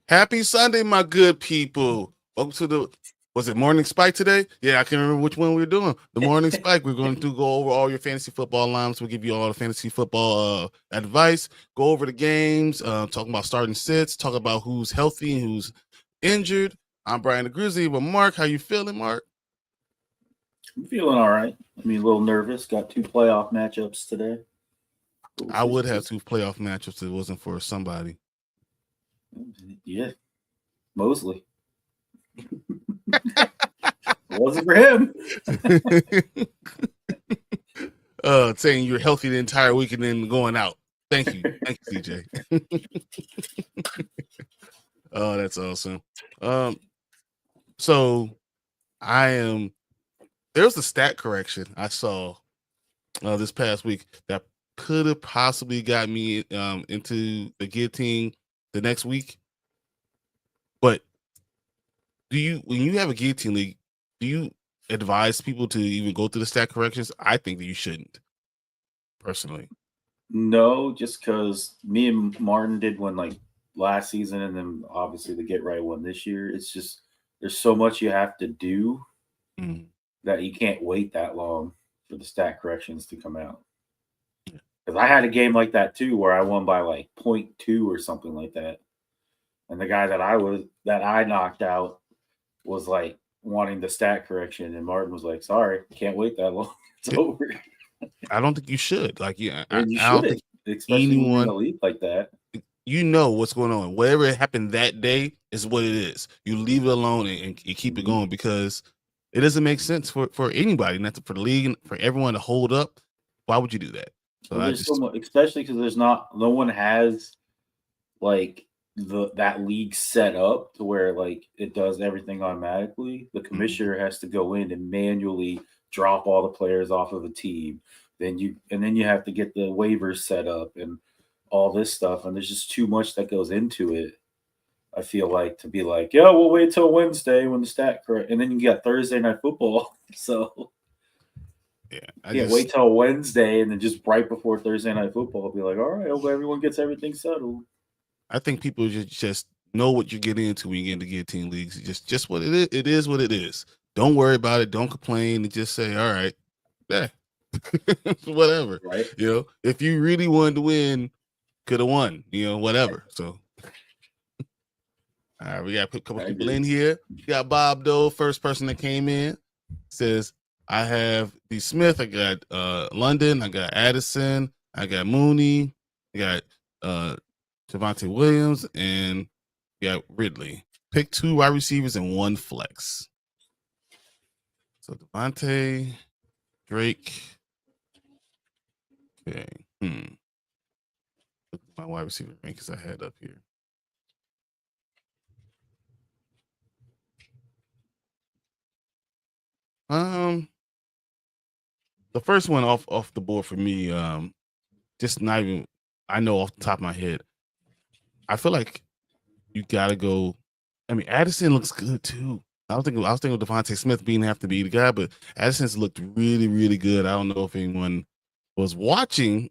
Happy Sunday, my good people. Welcome to was it Morning Spike today? Yeah, I can't remember which one we were doing. The Morning Spike. We're going to go over all your fantasy football lines. We'll give you all the fantasy football advice, go over the games, talking about starting sits, talk about who's healthy and who's injured. I'm Brian the Grizzly, but Mark, how you feeling, Mark? I'm feeling all right. I mean, a little nervous. Got 2 playoff matchups today. I would have 2 playoff matchups if it wasn't for somebody. Yeah, Mosley. It wasn't for him. Saying you're healthy the entire week and then going out. Thank you, CJ. Oh, that's awesome. So there's a stat correction I saw this past week that could have possibly got me into the guillotine the next week. But when you have a guillotine league, do you advise people to even go through the stat corrections? I think that you shouldn't, personally. No, just because me and Martin did one like last season, and then obviously the Get Right one this year. It's just there's so much you have to do that you can't wait that long for the stat corrections to come out. Because I had a game like that too, where I won by like 0.2 or something like that, and the guy that I knocked out was like wanting the stat correction, and Martin was like, "Sorry, can't wait that long. It's over." I don't think you should. Like, you I don't think especially when you're in a league like that. You know what's going on. Whatever happened that day is what it is. You leave it alone and keep it going, because it doesn't make sense for anybody, not for the league, for everyone to hold up. Why would you do that? So there's so much, especially because no one has like that league set up to where like it does everything automatically. The commissioner has to go in and manually drop all the players off of a team. Then you have to get the waivers set up and all this stuff, and there's just too much that goes into it. I feel like to be like, yeah, we'll wait till Wednesday when the stat correct, and then you got Thursday night football. So yeah, wait till Wednesday, and then just right before Thursday night football, be like, all right, hope everyone gets everything settled. I think people just know what you're getting into when you get into guillotine leagues. Just what it is. It is what it is. Don't worry about it. Don't complain. And just say, all right, yeah, whatever. Right. If you really wanted to win, could have won. Whatever. So, all right, we got to put a couple people in here. We got Bob Doe, first person that came in, says, I have D. Smith. I got London. I got Addison. I got Mooney. I got Javonte Williams, and got Ridley. Pick 2 wide receivers and 1 flex. So Devontae, Drake. Okay. Look at my wide receiver rankings I had up here. The first one off the board for me, just not even, I know off the top of my head, I feel like you gotta go. I mean, Addison looks good too. I was thinking of Devontae Smith have to be the guy, but Addison's looked really, really good. I don't know if anyone was watching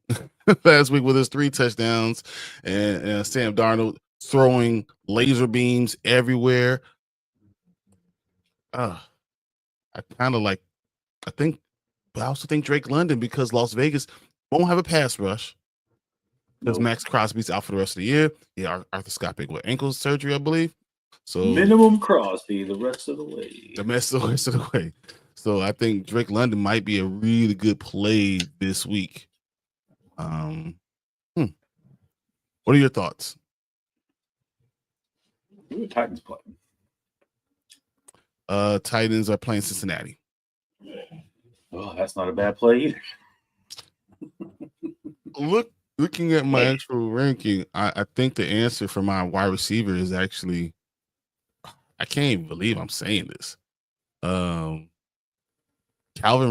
last week with his 3 touchdowns and Sam Darnold throwing laser beams everywhere. I also think Drake London, because Las Vegas won't have a pass rush. Because Max Crosby's out for the rest of the year. Yeah, arthroscopic ankle surgery, I believe. So minimum Crosby the rest of the way. The rest of the way. So I think Drake London might be a really good play this week. What are your thoughts? Who are Titans playing? Titans are playing Cincinnati. Oh, that's not a bad play either. Looking at my actual ranking, I think the answer for my wide receiver is actually, I can't even believe I'm saying this. Calvin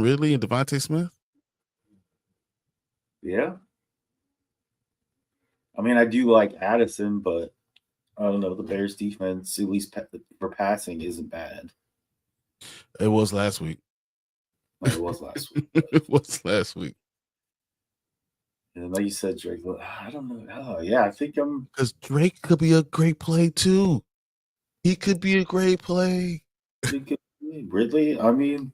Ridley and Devontae Smith. Yeah. I mean, I do like Addison, but I don't know. The Bears defense, at least for passing, isn't bad. It was last week. It was last week. It was last week. And like you said, Drake, I don't know. Oh, yeah, I think I'm. Because Drake could be a great play too. He could be a great play. Ridley, I mean.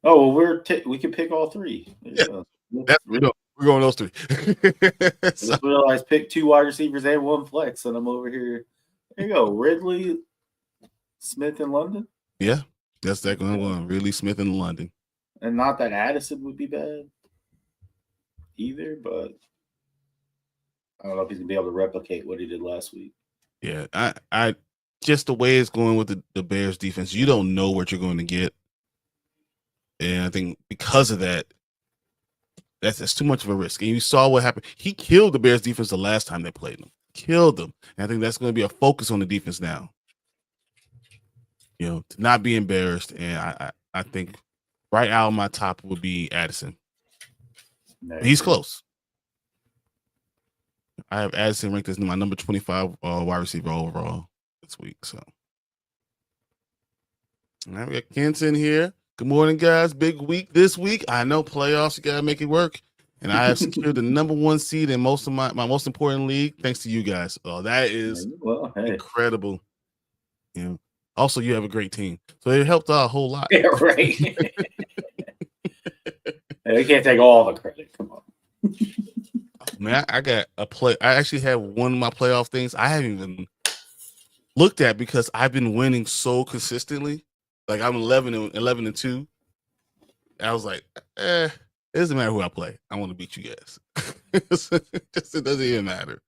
Oh, well, we can pick all three. Yeah. We're going those three. I just realized pick 2 wide receivers and 1 flex, and I'm over here. There you go. Ridley, Smith in London. Yeah, that's that one. Ridley, Smith in London. And not that Addison would be bad either, but I don't know if he's gonna be able to replicate what he did last week. Yeah, I just the way it's going with the Bears defense, you don't know what you're going to get. And I think because of that, that's too much of a risk. And you saw what happened. He killed the Bears defense the last time they played them. Killed them. And I think that's going to be a focus on the defense now. You know, to not be embarrassed. And I think right out of my top would be Addison. Nice. He's close. I have Addison ranked as my number 25 wide receiver overall this week. So, all right, we got Hanson here. Good morning, guys. Big week this week. I know playoffs, you gotta make it work. And I have secured the number 1 seed in most of my most important league, thanks to you guys. Oh, that is incredible. You know, also you have a great team. So it helped out a whole lot. Yeah, right. We can't take all the credit. Come on. Man, I got a play. I actually have one of my playoff things I haven't even looked at because I've been winning so consistently. Like I'm 11 and 2. I was like, it doesn't matter who I play. I want to beat you guys. It doesn't even matter.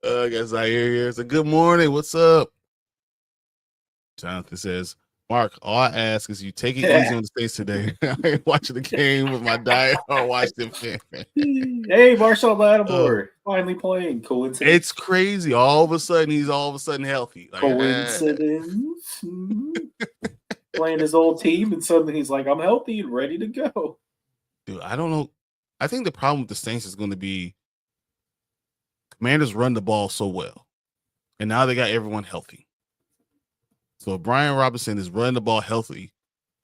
I guess I hear so good morning. What's up? Jonathan says, Mark, all I ask is you take it easy on the States today. I ain't watching the game with my diet or watch them. Hey, Marshall Lattimore finally playing. Coincidence? It's crazy. All of a sudden, he's healthy. Like, coincidence? Playing his old team, and suddenly he's like, I'm healthy and ready to go. Dude, I don't know. I think the problem with the Saints is going to be Commanders run the ball so well, and now they got everyone healthy. So if Brian Robinson is running the ball healthy,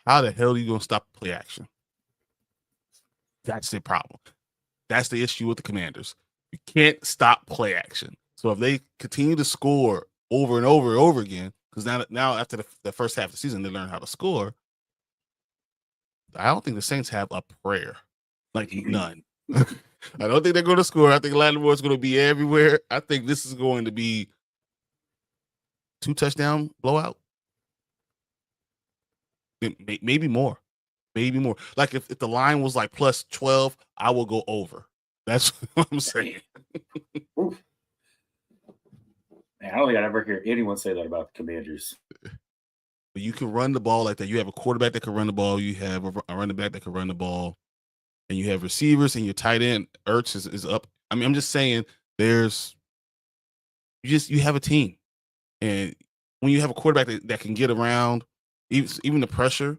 how the hell are you going to stop play action? That's the problem. That's the issue with the Commanders. You can't stop play action. So if they continue to score over and over and over again, because now after the first half of the season, they learn how to score, I don't think the Saints have a prayer. Like none. I don't think they're going to score. I think Lattimore is going to be everywhere. I think this is going to be 2 touchdown blowout. Maybe more. Like if the line was like plus 12, I will go over. That's what I'm saying. Man, I don't think I'd ever hear anyone say that about the Commanders. But you can run the ball like that. You have a quarterback that can run the ball. You have a running back that can run the ball. And you have receivers, and your tight end, Ertz, is up. I mean, I'm just saying you have a team. And when you have a quarterback that can get around, even the pressure,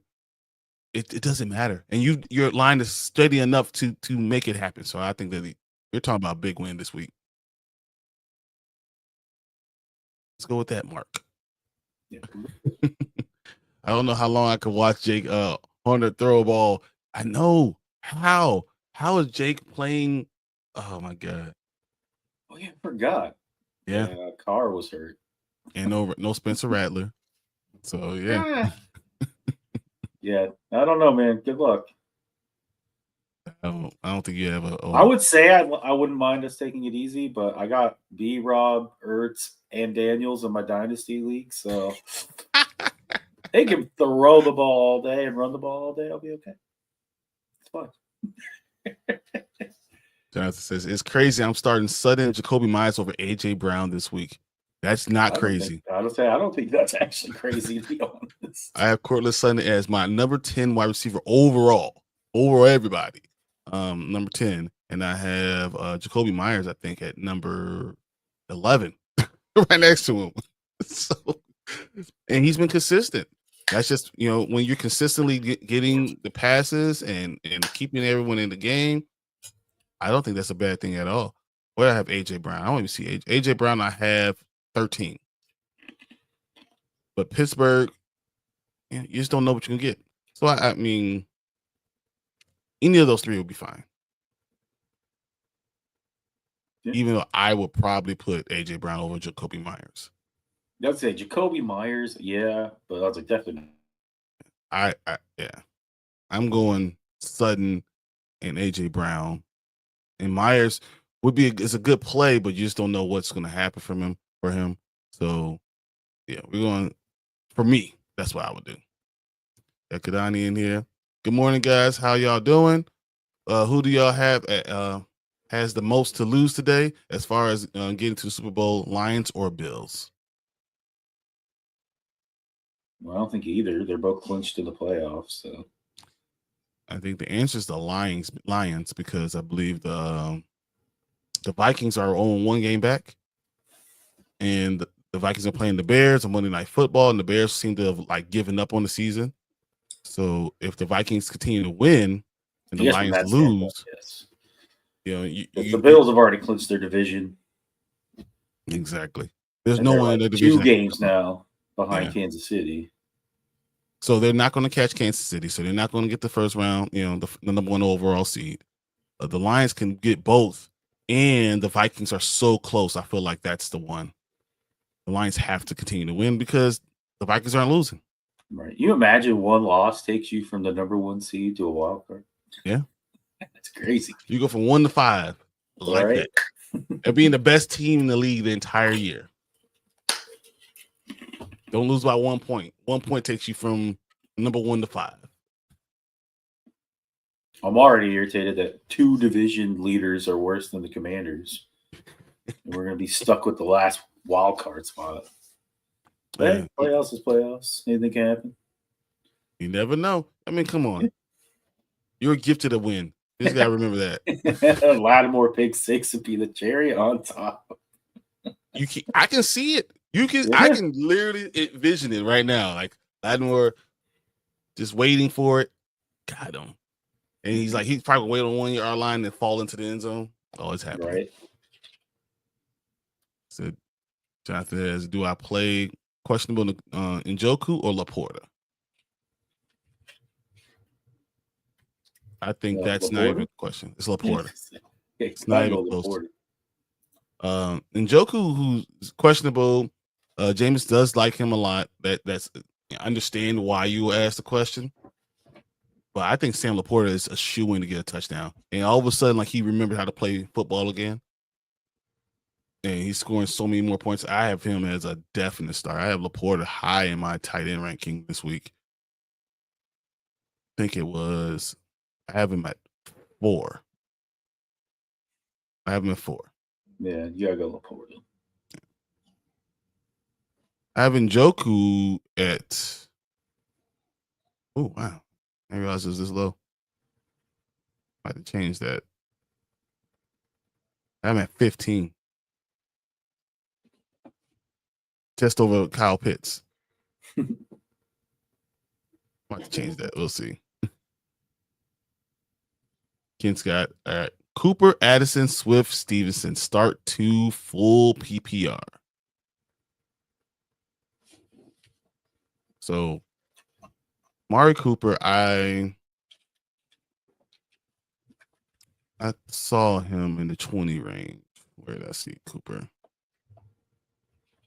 it doesn't matter. And your line is steady enough to make it happen. So I think that you're talking about a big win this week. Let's go with that, Mark. Yeah. I don't know how long I could watch Jake Horner throw a ball. I know. How is Jake playing? Oh, my God. Oh, yeah, I forgot. Yeah. Carr was hurt. And no Spencer Rattler. So, yeah. Yeah, I don't know, man. Good luck. I don't think you have I would say I wouldn't mind us taking it easy, but I got B-Rob, Ertz, and Daniels in my Dynasty League, so they can throw the ball all day and run the ball all day. I'll be okay. It's fun. Jonathan says, it's crazy. I'm starting Sutton and Jakobi Meyers over A.J. Brown this week. That's not crazy. I don't think that's actually crazy, to be honest. I have Cortland Sutton as my number 10 wide receiver overall, over everybody. Number 10. And I have Jakobi Meyers, I think, at number 11, right next to him. So, and he's been consistent. That's just, when you're consistently getting the passes and keeping everyone in the game, I don't think that's a bad thing at all. Where I have A.J. Brown. I don't even see A.J. Brown. I have 13. But Pittsburgh, you just don't know what you can get. So I mean, any of those three would be fine. Yeah. Even though I would probably put AJ Brown over Jakobi Meyers. I'd say Jakobi Meyers, yeah, but I was like definitely. Yeah, I'm going Sutton and AJ Brown, and Meyers it's a good play, but you just don't know what's going to happen for him. So yeah, we're going. For me, that's what I would do. Got Kadani in here. Good morning, guys. How y'all doing? Who do y'all have has the most to lose today as far as getting to the Super Bowl, Lions or Bills? Well, I don't think either. They're both clinched in the playoffs. So I think the answer is the Lions, because I believe the Vikings are on 1 game back, and the Vikings are playing the Bears on Monday Night Football, and the Bears seem to have like given up on the season. So if the Vikings continue to win and the Lions lose, yes. The Bills have already clinched their division. Exactly. There's no one in the Two division. games now behind Kansas City. So they're not going to catch Kansas City. So they're not going to get the first round, the number 1 overall seed. The Lions can get both, and the Vikings are so close. I feel like that's the one. The Lions have to continue to win because the Vikings aren't losing. Right. You imagine one loss takes you from the number 1 seed to a wild card? Yeah. That's crazy. You go from 1 to 5 like that. And being the best team in the league the entire year. Don't lose by 1 point. 1 point takes you from number 1 to 5. I'm already irritated that 2 division leaders are worse than the Commanders. And we're going to be stuck with the last wild card spot. Hey, playoffs is playoffs. Anything can happen. You never know. I mean, come on. You're gifted a win. You just got to remember that. Lattimore pick 6 would be the cherry on top. I can see it. I can literally envision it right now. Like Lattimore just waiting for it. Got him. And he's probably wait on 1 yard line and fall into the end zone. Oh, it's happening. Right. So Jonathan says, do I play questionable Njoku or Laporta? I think that's not even a question. It's Laporta. It's not even close. Njoku, who's questionable, James does like him a lot. That's I understand why you asked the question. But I think Sam Laporta is a shoo-in to get a touchdown. And all of a sudden, like, he remembered how to play football again. And he's scoring so many more points. I have him as a definite start. I have Laporta high in my tight end ranking this week. I think I have him at 4. I have him at 4. Yeah, you gotta go Laporta. I have Njoku at. Oh, wow. I didn't realize it was this low. I had to change that. I'm at 15. Just over Kyle Pitts. Might change that. We'll see. Ken Scott. All right. Cooper, Addison, Swift, Stevenson. Start 2 full PPR. So, Mari Cooper, I saw him in the 20 range. Where did I see Cooper?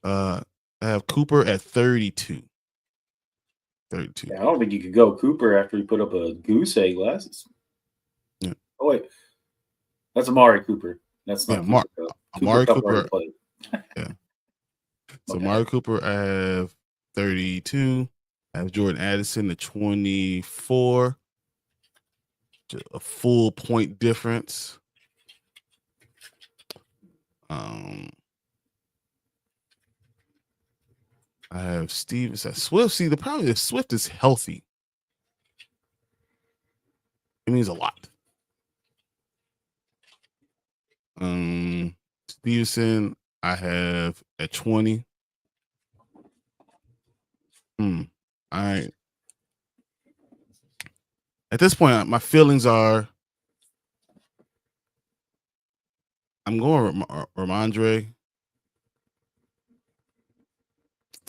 I have Cooper at 32. 32. Yeah, I don't think you could go Cooper after he put up a goose egg last. Yeah. Oh wait, that's Amari Cooper. That's not Amari Cooper. Yeah. So Amari Cooper, I have 32. I have Jordan Addison at 24. A full point difference. I have Stevenson. Swift. See, the problem is Swift is healthy. It means a lot. Stevenson, I have at 20. All right. At this point, my feelings are I'm going Rhamondre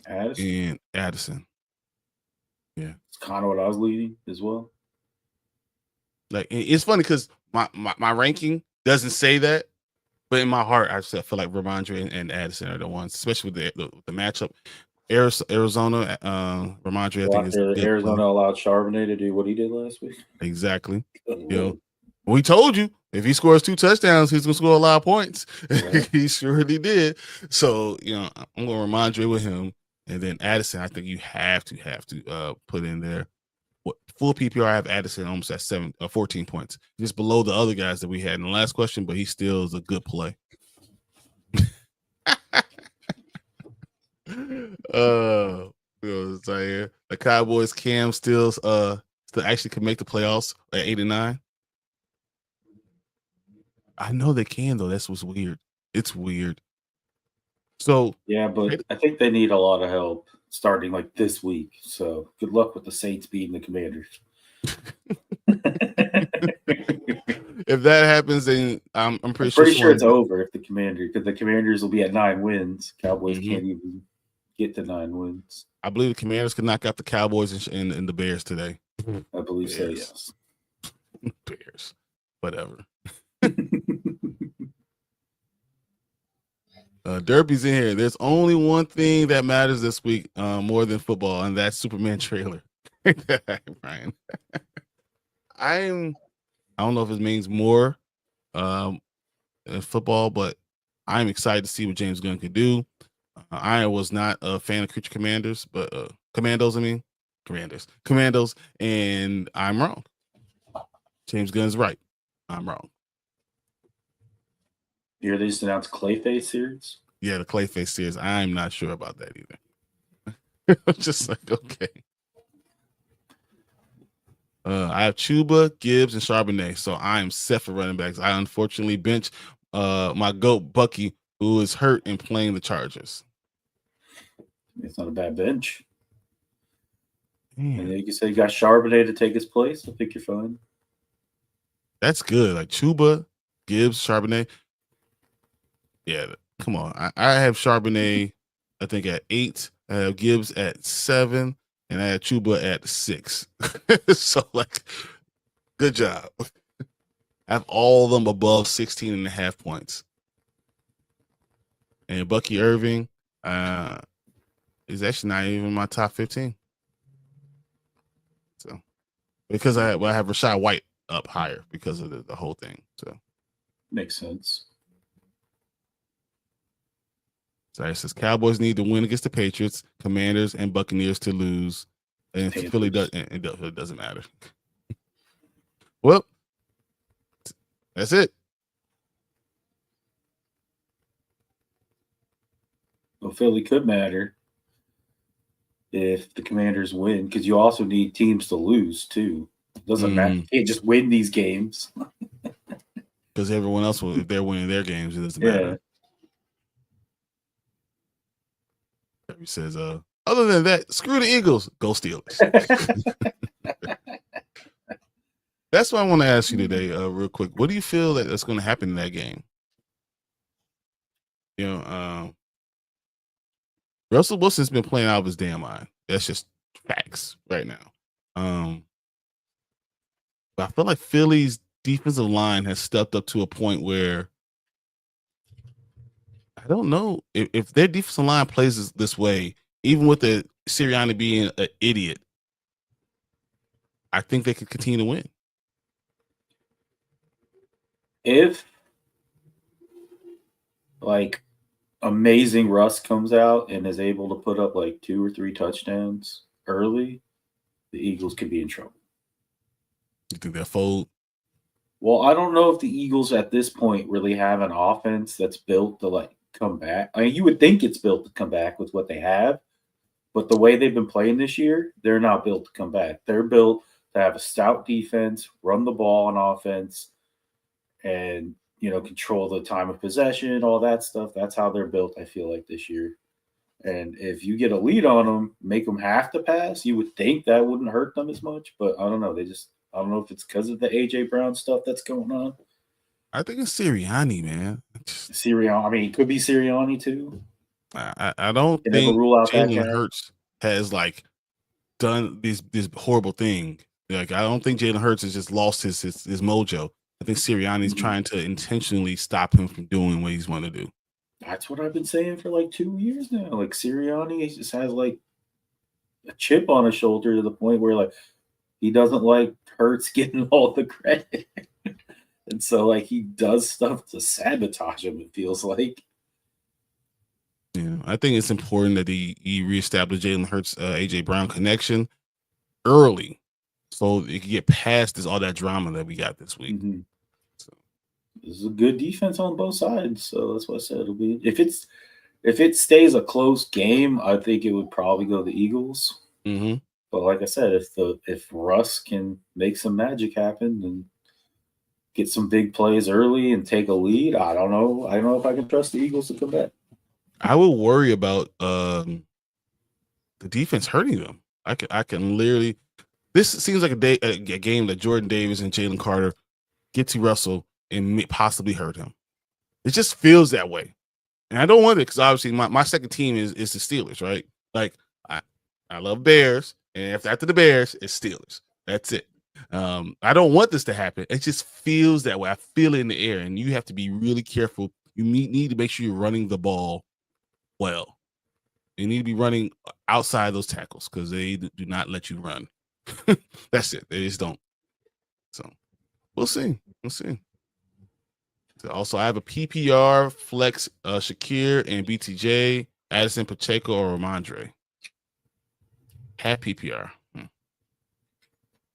and Addison. Yeah. It's kind of what I was leading as well. Like, it's funny because my ranking doesn't say that, but in my heart, I feel like Rhamondre and Addison are the ones, especially with the matchup. Arizona, Rhamondre, I think is a good Arizona play. allowed Charbonnet to do what he did last week. Exactly. We told you if he scores 2 touchdowns, he's gonna score a lot of points. Right. He surely did. So I'm gonna Rhamondre with him, and then Addison. I think you have to put in there. Full PPR, I have Addison almost at 14 points, just below the other guys that we had in the last question, but he still is a good play. The Cowboys Cam still actually can make the playoffs at 8-9. I know they can though. That's what's weird. It's weird. So yeah, but I think they need a lot of help starting like this week. So good luck with the Saints beating the Commanders. If that happens, then I'm pretty sure it's over if the Commanders will be at 9 wins. Cowboys can't even get to 9 wins. I believe the Commanders can knock out the Cowboys and the Bears today. I believe so, yes. Bears. Whatever. Derby's in here. There's only one thing that matters this week more than football, and that's Superman trailer. Brian. I don't know if it means more in football, but I'm excited to see what James Gunn could do. I was not a fan of Creature Commandos, but Commandos, and I'm wrong. James Gunn's right. I'm wrong. You hear they just announced Clayface series? Yeah, the Clayface series. I'm not sure about that either. I'm just like, okay. I have Chuba, Gibbs, and Charbonnet, so I'm set for running backs. I unfortunately bench my GOAT, Bucky, who is hurt and playing the Chargers. It's not a bad bench. And then you can say you got Charbonnet to take his place. I think you're fine. That's good. Like Chuba, Gibbs, Charbonnet. Yeah, come on. I have Charbonnet, I think, at 8. I have Gibbs at 7. And I have Chuba at 6. So, like, good job. I have all of them above 16.5 points. And Bucky Irving is actually not even in my top 15. So, because I have Rashad White up higher because of the whole thing. So, makes sense. So it says Cowboys need to win against the Patriots, Commanders, and Buccaneers to lose. And Philly it doesn't matter. Well, that's it. Well, Philly could matter if the Commanders win, because you also need teams to lose too. It doesn't matter. You can't just win these games. Because everyone else if they're winning their games, it doesn't matter. He says, other than that, screw the Eagles, go Steelers. That's what I want to ask you today, real quick. What do you feel that's going to happen in that game? Russell Wilson's been playing out of his damn mind. That's just facts right now. But I feel like Philly's defensive line has stepped up to a point where I don't know if their defensive line plays this way, even with the Sirianni being an idiot, I think they could continue to win. If, like, amazing Russ comes out and is able to put up, like, 2 or 3 touchdowns early, the Eagles could be in trouble. You think they'll fold? Well, I don't know if the Eagles at this point really have an offense that's built to, like, come back. I mean, you would think it's built to come back with what they have, but the way they've been playing this year, they're not built to come back. They're built to have a stout defense, run the ball on offense, and, control the time of possession, all that stuff. That's how they're built, I feel like, this year. And if you get a lead on them, make them have to pass, you would think that wouldn't hurt them as much. But I don't know. I don't know if it's because of the A.J. Brown stuff that's going on. I think it's Sirianni, man. Sirianni. I mean, it could be Sirianni too. I don't think Jalen Hurts has, like, done this horrible thing. Like, I don't think Jalen Hurts has just lost his mojo. I think Sirianni's trying to intentionally stop him from doing what he's want to do. That's what I've been saying for like 2 years now. Like Sirianni just has like a chip on his shoulder to the point where like he doesn't like Hurts getting all the credit. And so like he does stuff to sabotage him, it feels like. Yeah, I think it's important that he reestablish Jalen Hurts, AJ Brown connection early, so it can get past all that drama that we got this week. Mm-hmm. So this is a good defense on both sides, so that's what I said. It'll be if it stays a close game, I think it would probably go the Eagles. Mm-hmm. But like I said, if Russ can make some magic happen and get some big plays early and take a lead, I don't know. I don't know if I can trust the Eagles to come back. I would worry about the defense hurting them. I can literally. This seems like a game that Jordan Davis and Jalen Carter get to Russell and possibly hurt him. It just feels that way, and I don't want it because obviously my second team is the Steelers, right? Like I love Bears, and after the Bears, it's Steelers. That's it. I don't want this to happen. It just feels that way. I feel it in the air, and you have to be really careful. You need to make sure you're running the ball well. You need to be running outside those tackles because they do not let you run. That's it. They just don't. So we'll see. So also, I have a PPR flex Shakir and BTJ, Addison, Pacheco, or Rhamondre. Have PPR.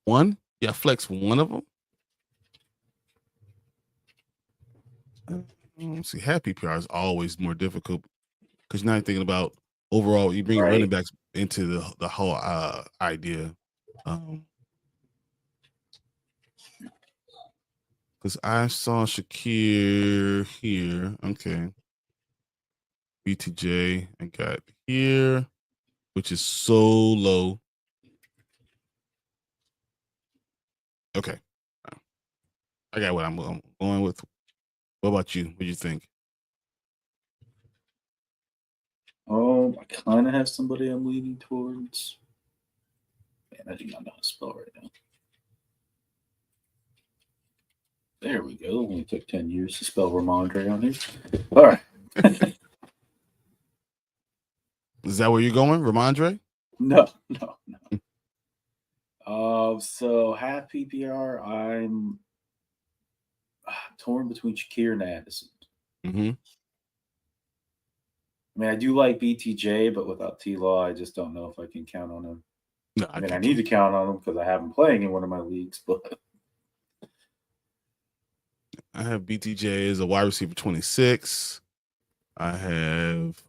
One? Yeah, flex one of them. Let's see. Have PPR is always more difficult because you're not thinking about overall. You bring running backs into the whole idea. Because I saw Shakir here. Okay. BTJ I got here, which is so low. Okay. I got what I'm going with. What about you? What do you think? I kind of have somebody I'm leaning towards. Man, I do not know how to spell right now. There we go. It only took 10 years to spell Rhamondre on here. All right. Is that where you're going, Rhamondre? No. So half PPR, I'm torn between Shakir and Addison. Mm-hmm. I mean, I do like BTJ, but without T-Law, I just don't know if I can count on him. No, I mean, I need to count on him because I have him playing in one of my leagues, but I have BTJ as a wide receiver 26. I have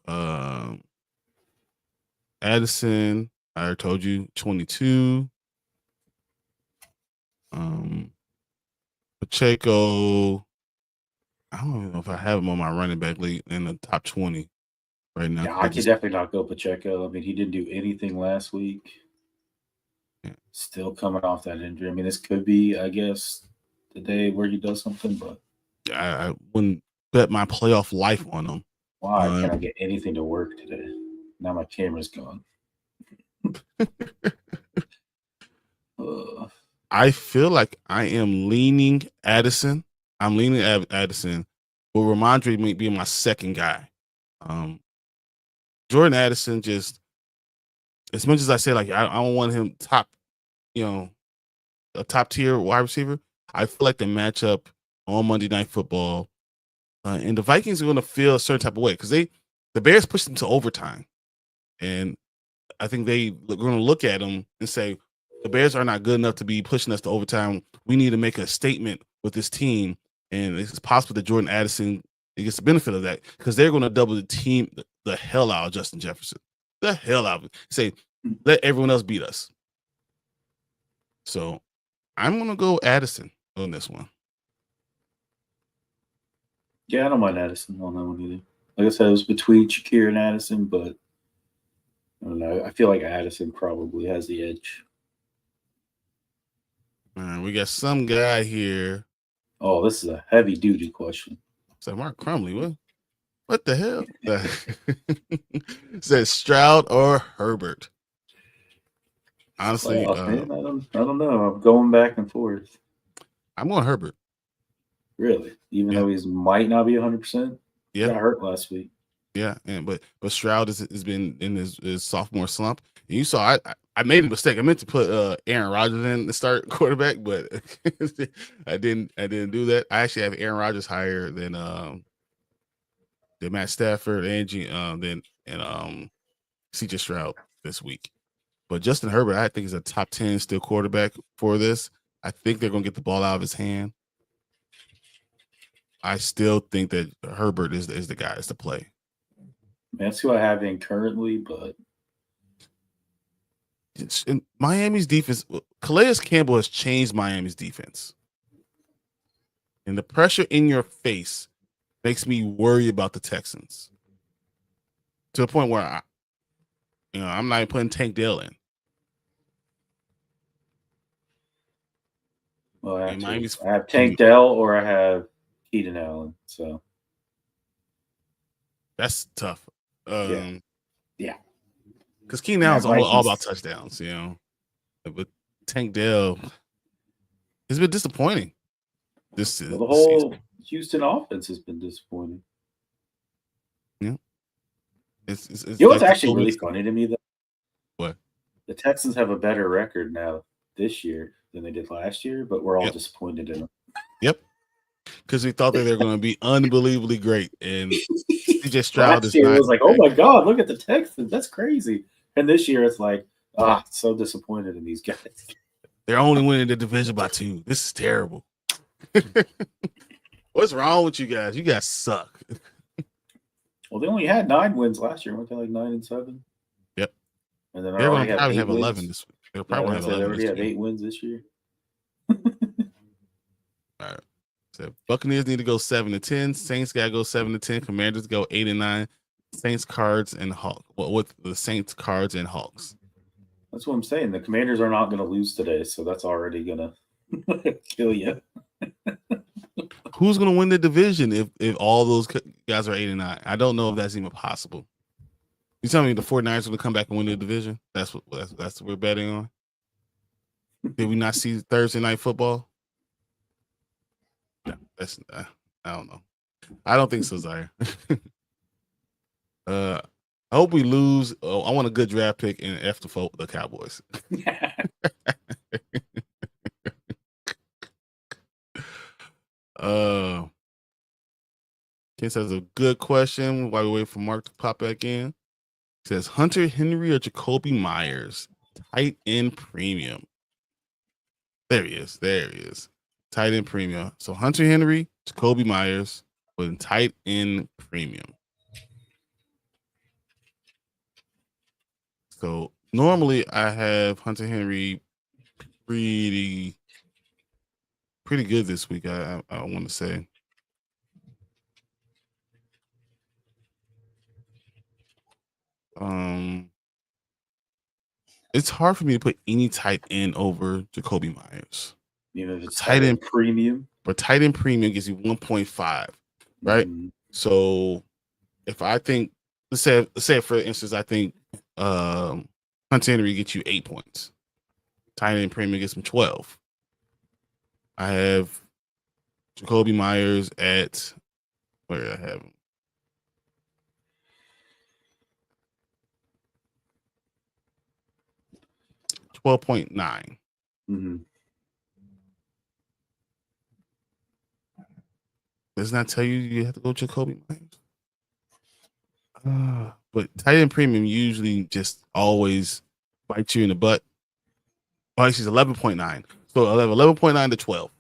Addison, I told you, 22. Pacheco, I don't even know if I have him on my running back league in the top 20 right now. Yeah, I could definitely not go Pacheco. I mean, he didn't do anything last week. Yeah. Still coming off that injury. I mean, this could be, I guess, the day where he does something, but I wouldn't bet my playoff life on him. Why can't I get anything to work today? Now my camera's gone. I feel like I am leaning Addison. I'm leaning Addison, but Rhamondre may be my second guy. Jordan Addison, just as much as I say, like I don't want him top, a top tier wide receiver. I feel like the matchup on Monday Night Football, and the Vikings are going to feel a certain type of way because the Bears pushed them to overtime, and I think they're going to look at them and say, the Bears are not good enough to be pushing us to overtime. We need to make a statement with this team, and it's possible that Jordan Addison gets the benefit of that because they're going to double the team the hell out of Justin Jefferson, the hell out of it. Say, let everyone else beat us. So I'm going to go Addison on this one. Yeah, I don't mind Addison on that one either. Like I said, it was between Shakir and Addison, but I don't know. I feel like Addison probably has the edge. We got some guy here. Oh, this is a heavy-duty question. It's like Mark Crumley. What the hell? It says Stroud or Herbert. Honestly, man, I don't know. I'm going back and forth. I'm going Herbert. Really, even though he might not be 100%. Yeah, got hurt last week. Yeah, but Stroud has been in his sophomore slump. And you saw I made a mistake. I meant to put Aaron Rodgers in the start quarterback, but I didn't do that. I actually have Aaron Rodgers higher than Matt Stafford and CJ Stroud this week. But Justin Herbert, I think, is a top 10 still quarterback for this. I think they're gonna get the ball out of his hand. I still think that Herbert is the guy to play. That's who I have in currently, but in Miami's defense, Calais Campbell has changed Miami's defense. And the pressure in your face makes me worry about the Texans. To the point where I'm not even putting Tank Dell in. Well, I have Tank Dell or I have Keenan Allen. So that's tough. Yeah. Because Keenan Allen's all about touchdowns, But Tank Dell has been disappointing. The whole season. Houston offense has been disappointing. Yeah. It's what's actually really funny to me, though? What? The Texans have a better record now this year than they did last year, but we're all disappointed in them. Yep. Because we thought that they were going to be unbelievably great. And CJ Stroud last year was like, oh my God, look at the Texans. That's crazy. And this year it's like, so disappointed in these guys. They're only winning the division by 2. This is terrible. What's wrong with you guys? You guys suck. Well, they only had 9 wins last year. Weren't they like 9-7? Yep. And then they're going to probably have 11 this week. They'll probably have 11 they already have 8 wins this year. All right. So Buccaneers need to go 7-10. Saints got to go 7-10. Commanders go 8-9. Saints, Cards, and Hawks. Well, with the Saints, Cards, and Hawks. That's what I'm saying. The Commanders are not going to lose today, so that's already going to kill you. Who's going to win the division if all those guys are 8-9? I don't know if that's even possible. You telling me the 49ers are going to come back and win the division? That's what we're betting on. Did we not see Thursday night football? No, that's I don't know. I don't think so, Zaire. I hope we lose. Oh, I want a good draft pick and F the Cowboys. Ken says a good question while we wait for Mark to pop back in. He says Hunter Henry or Jakobi Meyers, tight end premium. There he is. Tight end premium. So Hunter Henry, Jakobi Meyers with tight end premium. So normally I have Hunter Henry pretty good this week. I want to say. It's hard for me to put any tight end over Jakobi Meyers. Even if it's tight end premium. But tight end premium gives you 1.5, right? Mm-hmm. So if I think, let's say for instance, I think Hunter Henry gets you 8 points. Tight end premium gets him 12. I have Jakobi Meyers at, where did I have him? 12.9. Mm-hmm. Does not tell you have to go Jakobi Meyers. But tight end premium usually just always bites you in the butt. Oh, she's 11.9. So 11.9 to 12.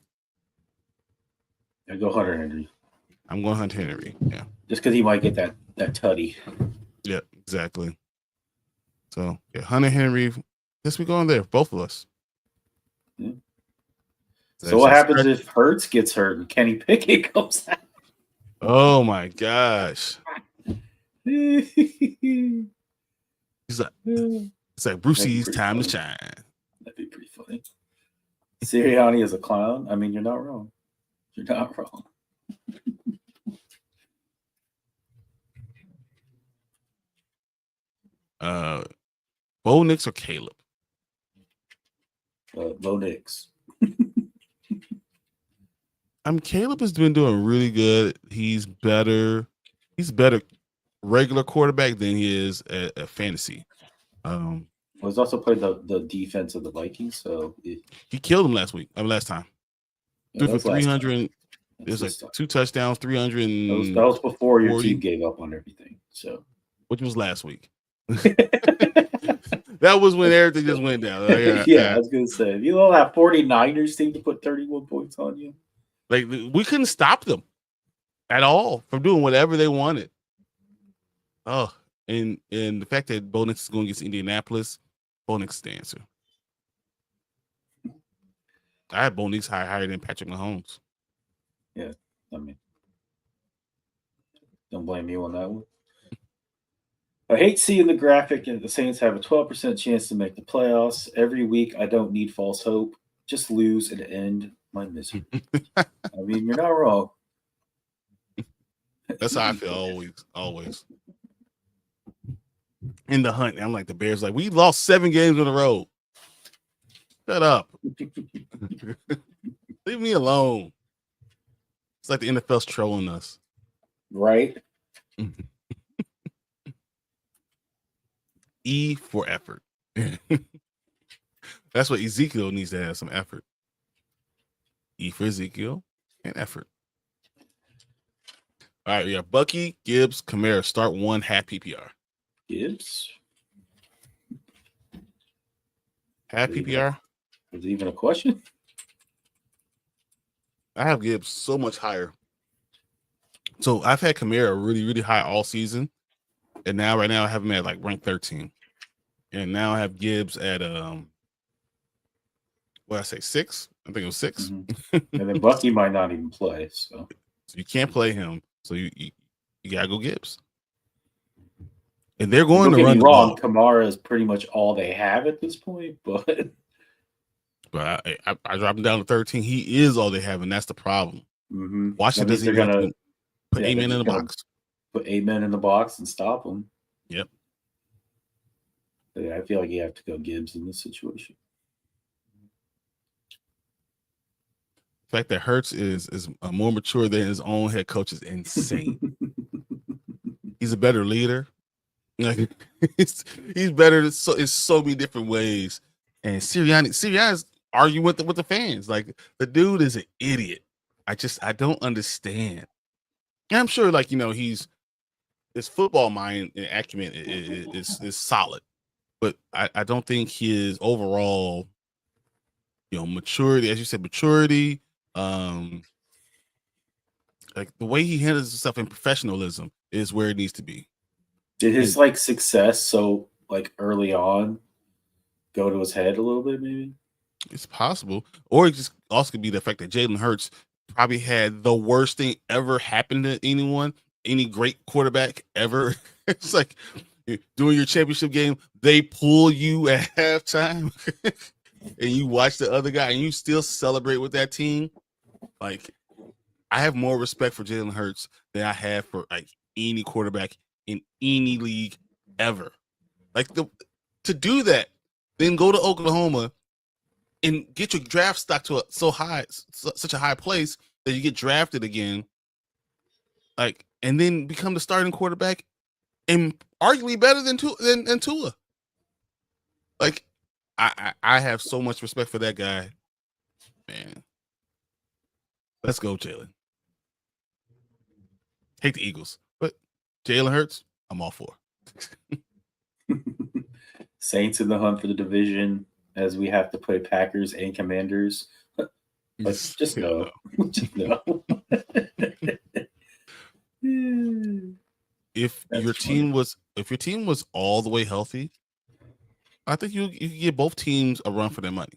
I go Hunter Henry. I'm going Hunter Henry. Yeah. Just because he might get that tutty. Yeah, exactly. So yeah, Hunter Henry. Guess we go in there, both of us. Yeah. So what happens if Hurts gets hurt and Kenny Pickett comes out? Oh my gosh. He's like, it's like Brucey's time to shine. That'd be pretty funny. Sirianni is a clown. I mean, you're not wrong. You're not wrong. Bo Nix or Caleb? Bo Nix. Caleb has been doing really good. He's better regular quarterback than he is at fantasy. He's also played the defense of the Vikings, so he killed him last time. Threw for 300. It was like 2 touchdowns, 300. That was before your team gave up on everything. So, which was last week. That was when everything just went down. I was gonna say, you know that 49ers team to put 31 points on you. Like we couldn't stop them at all from doing whatever they wanted. Oh, and the fact that Bo Nix is going against Indianapolis, Bo Nix is the answer. I had Bo Nix higher than Patrick Mahomes. Yeah, I mean, don't blame you on that one. I hate seeing the graphic and the Saints have a 12% chance to make the playoffs. Every week, I don't need false hope. Just lose and end my misery. I mean, you're not wrong. That's how I feel always. In the hunt, I'm like the Bears. Like we lost 7 games in a row. Shut up. Leave me alone. It's like the NFL's trolling us, right? E for effort. That's what Ezekiel needs to have, some effort. E for Ezekiel and effort. All right, we got Bucky, Gibbs, Kamara. Start 1 half PPR. Gibbs? Half PPR? Is it even a question? I have Gibbs so much higher. So I've had Kamara really, really high all season. And right now I have him at like rank 13. And now I have Gibbs at what did I say, 6? I think it was 6. Mm-hmm. And then Bucky might not even play, so you can't play him. So you gotta go Gibbs. And they're going to run the ball. Kamara is pretty much all they have at this point, but I dropped him down to 13. He is all they have, and that's the problem. Mm-hmm. Washington doesn't even have to put 8 men in the box. Put 8 men in the box and stop them. Yep. Yeah, I feel like you have to go Gibbs in this situation. The fact that Hurts is more mature than his own head coach is insane. He's a better leader. Like he's better in so many different ways. And Sirianni's arguing with the fans. Like the dude is an idiot. I don't understand. And I'm sure, like, his football mind and acumen is solid, but I don't think his overall, maturity, as you said, like the way he handles himself in professionalism is where it needs to be. Did his success so early on go to his head a little bit, maybe? It's possible. Or it just also could be the fact that Jalen Hurts probably had the worst thing ever happen to anyone, any great quarterback ever. It's like during your championship game, they pull you at halftime and you watch the other guy and you still celebrate with that team. Like, I have more respect for Jalen Hurts than I have for any quarterback in any league ever. Like to do that, then go to Oklahoma and get your draft stock to such a high place that you get drafted again, and then become the starting quarterback and arguably better than Tua. Like, I have so much respect for that guy, man. Let's go, Jalen. Hate the Eagles, but Jalen Hurts, I'm all for. Saints in the hunt for the division as we have to play Packers and Commanders. Just no. Just no. If your team was all the way healthy, I think you could give both teams a run for their money.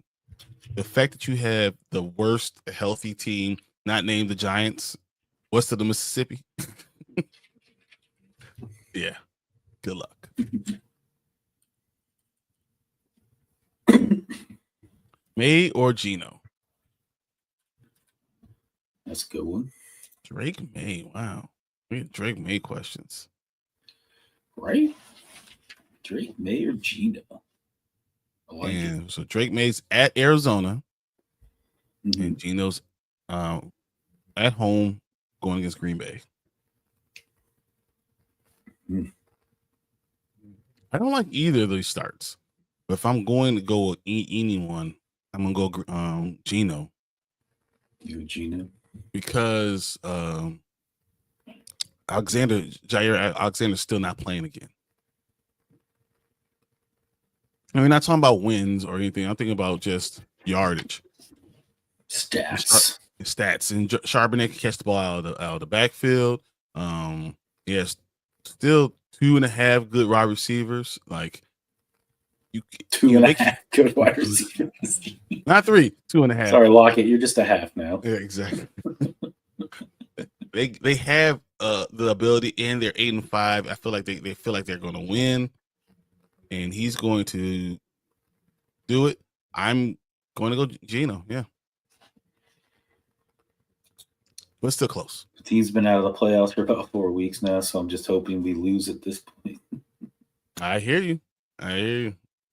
The fact that you have the worst healthy team, not named the Giants, west of the Mississippi. Yeah. Good luck. Maye or Geno? That's a good one. Drake Maye. Wow. We had Drake Maye questions. Right? Drake Maye or Geno? I like and so Drake May's at Arizona, it. and Geno's at home going against Green Bay. I don't like either of these starts, but if I'm going to go with anyone, I'm gonna go Geno. You Geno, because Jair Alexander's still not playing again. And we're not talking about wins or anything. I'm thinking about just yardage, stats. And Charbonnet can catch the ball out of the backfield. Yes, still 2.5 good wide receivers. Like you, 2.5 good wide receivers. Not 3, 2.5. Sorry, Lockett, you're just a half now. Yeah, exactly. They have the ability, and they're 8-5. I feel like they feel like they're going to win, and he's going to do it. I'm going to go Geno. Yeah, but still close. The team's been out of the playoffs for about 4 weeks now, so I'm just hoping we lose at this point. I hear you.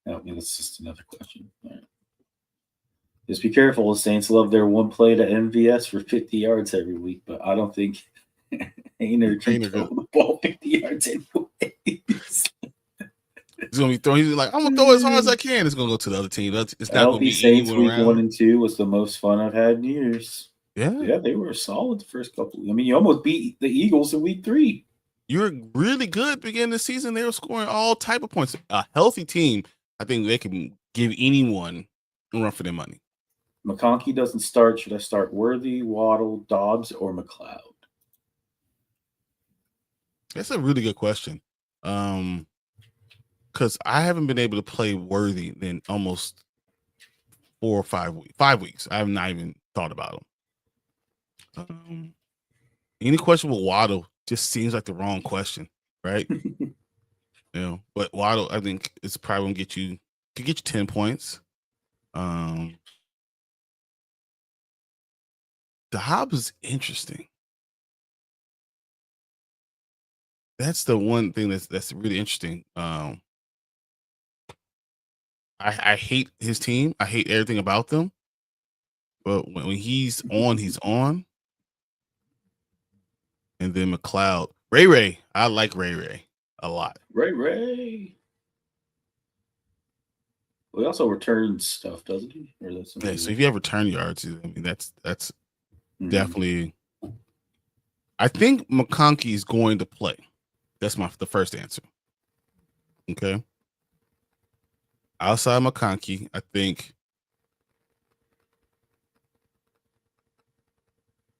No, that's just another question. All right. Just be careful. The Saints love their one play to MVS for 50 yards every week, but I don't think Hayner can throw the ball 50 yards anyways. He's gonna be throwing. He's like, I'm gonna throw as hard as I can. It's gonna go to the other team. It's not gonna be Saints week around. 1 and 2 was the most fun I've had in years. Yeah, they were solid the first couple. I mean, you almost beat the Eagles in week 3. You were really good beginning of the season. They were scoring all type of points. A healthy team, I think they can give anyone a run for their money. McConkey doesn't start. Should I start Worthy, Waddle, Dobbs, or McLeod? That's a really good question. Because I haven't been able to play Worthy in almost 4 or 5 weeks. 5 weeks. I have not even thought about him. Any question with Waddle just seems like the wrong question, right? But Waddle, I think it's probably gonna get you 10 points. Dobbs is interesting. That's the one thing that's really interesting. I hate his team. I hate everything about them. But when he's on, he's on. And then McLeod. Ray. I like Ray a lot. Ray. Well, he also returns stuff, doesn't he? Or that's so if you have return yards, I mean that's definitely. I think McConkey is going to play. That's the first answer. Okay. Outside McConkey, I think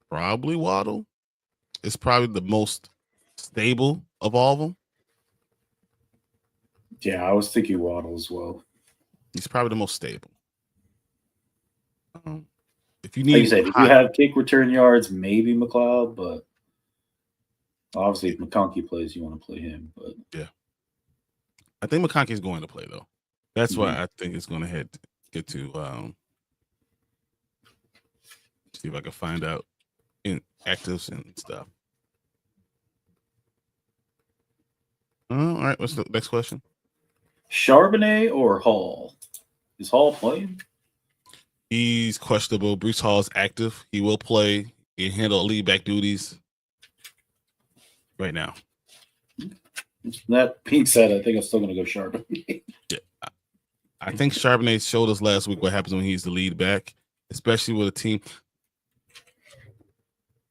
probably Waddle is probably the most stable of all of them. Yeah, I was thinking Waddle as well. He's probably the most stable. If you need, like you said, if you have kick return yards, maybe McLeod, but obviously if McConkey plays, you want to play him. But yeah, I think McConkey is going to play though. That's why I think it's going to get to. See if I can find out in actives and stuff. All right, what's the next question? Charbonnet or Hall? Is Hall playing? He's questionable. Breece Hall is active. He will play. He handle lead back duties right now. That being said, I think I'm still going to go Charbonnet. Yeah, I think Charbonnet showed us last week what happens when he's the lead back, especially with a team.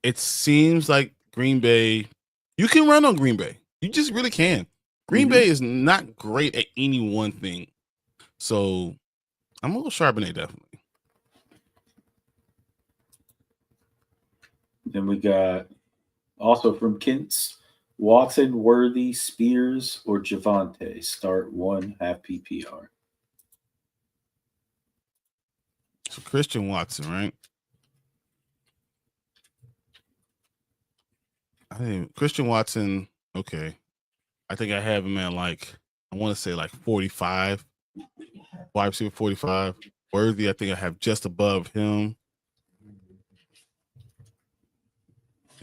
It seems like Green Bay, you can run on Green Bay. You just really can. Green Bay is not great at any one thing. So I'm going to go Charbonnet, definitely. Then we got also from Kintz, Watson, Worthy, Spears, or Javonte. Start 1, half PPR. So Christian Watson, right? I think Christian Watson, okay. I think I have him at I want to say 45. Wide receiver 45. Worthy, I think I have just above him.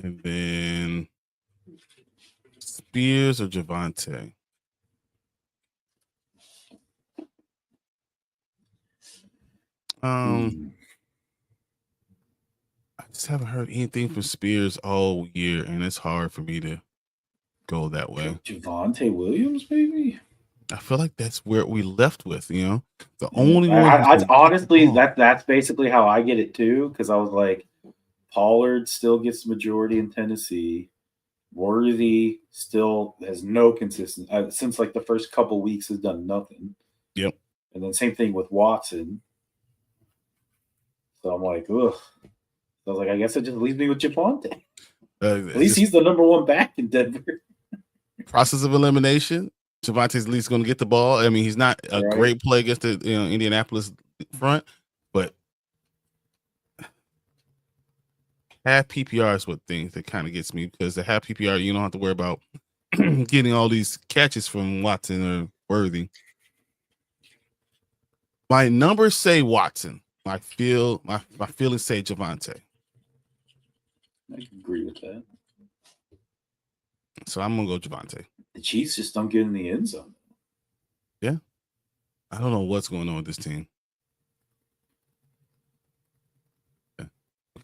And then Spears or Javonte? I just haven't heard anything from Spears all year, and it's hard for me to go that way. Javonte Williams, maybe. I feel like that's where we left with, the only one. I honestly, that's basically how I get it too, because I was like, Pollard still gets the majority in Tennessee. Worthy still has no consistency since like the first couple weeks has done nothing. Yep. And then same thing with Watson. So I'm like, ugh. I was like, I guess it just leaves me with Javonte. At least he's the number one back in Denver. Process of elimination. Javonte's at least going to get the ball. I mean, he's not a great play against the Indianapolis front, but half PPR is what things that kind of gets me, because the half PPR, you don't have to worry about getting all these catches from Watson or Worthy. My numbers say Watson. My feelings say Javonte. I can agree with that. So I'm gonna go Javonte. The Chiefs just don't get in the end zone. Yeah, I don't know what's going on with this team.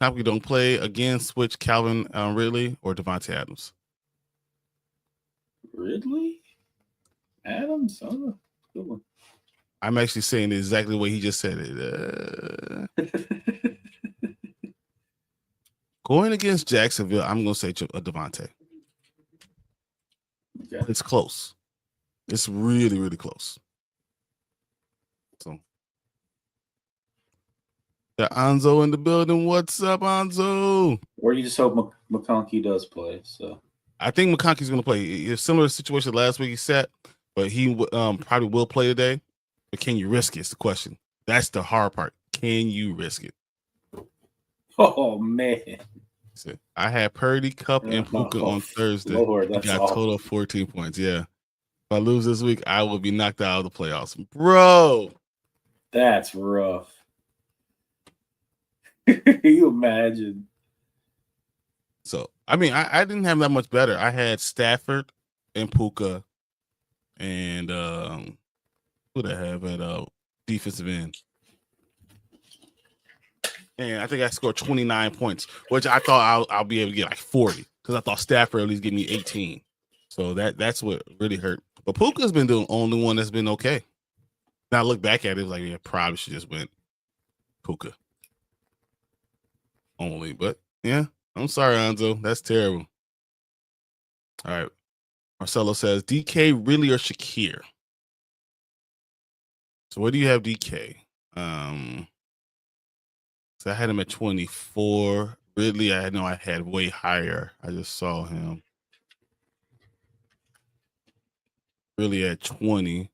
Now we don't play again. Switch Calvin Ridley or Devontae Adams. Ridley, Adams. Oh, good one. I'm actually saying exactly the way he just said it. Going against Jacksonville, I'm going to say Devontae. Okay. It's close. It's really, really close. So, got Anzo in the building. What's up, Anzo? Or you just hope McConkey does play. So I think McConkey's going to play. It's a similar situation last week he sat, but he probably will play today. But can you risk it? It's the question. That's the hard part. Can you risk it? Oh, man. I had Purdy, Cup, and Puka on Thursday. Lord, got awesome. Total 14 points. Yeah. If I lose this week, I will be knocked out of the playoffs. Bro. That's rough. Can you imagine? So, I mean, I didn't have that much better. I had Stafford and Puka and who did I have at defensive end? And I think I scored 29 points, which I thought I'll be able to get like 40, because I thought Stafford at least give me 18. So that's what really hurt. But Puka's been the only one that's been okay. Now I look back at it, like, yeah, probably should just went Puka only. But yeah, I'm sorry, Anzo. That's terrible. All right. Marcelo says, DK, Ridley, or Shakir? So where do you have DK? So I had him at 24. Ridley, I know I had way higher. I just saw him. Really at 20.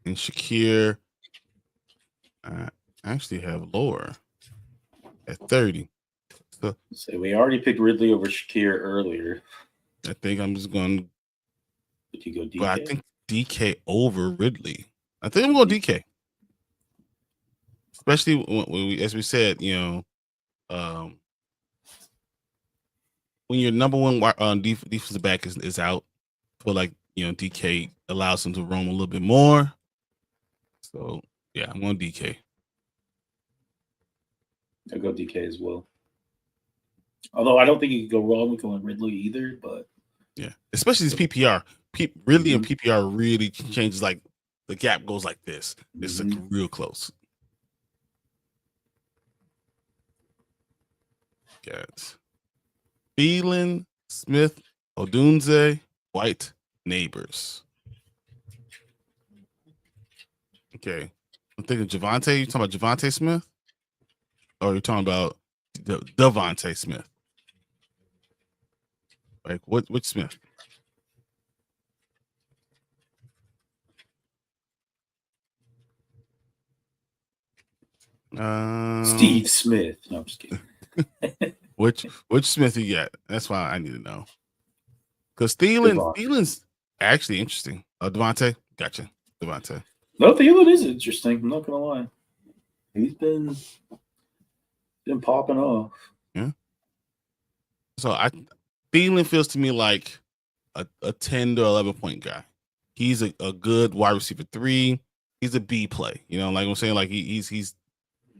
And Shakir, I actually have lower at 30. So we already picked Ridley over Shakir earlier. I think I'm just going. Did you go DK? But I think DK over Ridley. I think I'm going DK. Especially when as we said, when your number one defensive back is out, I feel like, DK allows him to roam a little bit more. So yeah, I'm going DK. I'll go DK as well. Although I don't think you can go wrong with going Ridley either, but yeah, especially this PPR. Ridley and PPR really changes. Like the gap goes like this. It's like real close. Got Thielen, Smith, Odunze, White, Nabers. Okay. I'm thinking Javonte. You talking about Javonte Smith? Or you're talking about Devontae Smith? Like which Smith? Steve Smith. No, I'm just kidding. Which Smith you got? That's why I need to know. Because Thielen's actually interesting. Devontae, gotcha. Devontae. No, Thielen is interesting. I'm not gonna lie. He's been popping off. Yeah. So Thielen feels to me like a 10 to 11 point guy. He's a good wide receiver 3. He's a B play. Like I'm saying, like he's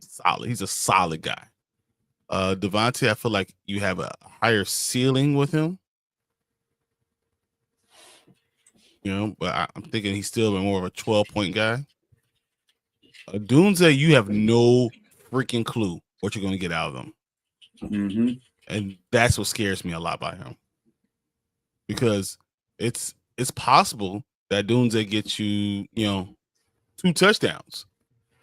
solid. He's a solid guy. Javonte, I feel like you have a higher ceiling with him. You know, but I'm thinking he's still more of a 12-point guy. Odunze, you have no freaking clue what you're going to get out of him. Mm-hmm. And that's what scares me a lot by him. Because it's possible that Odunze gets you, 2 touchdowns.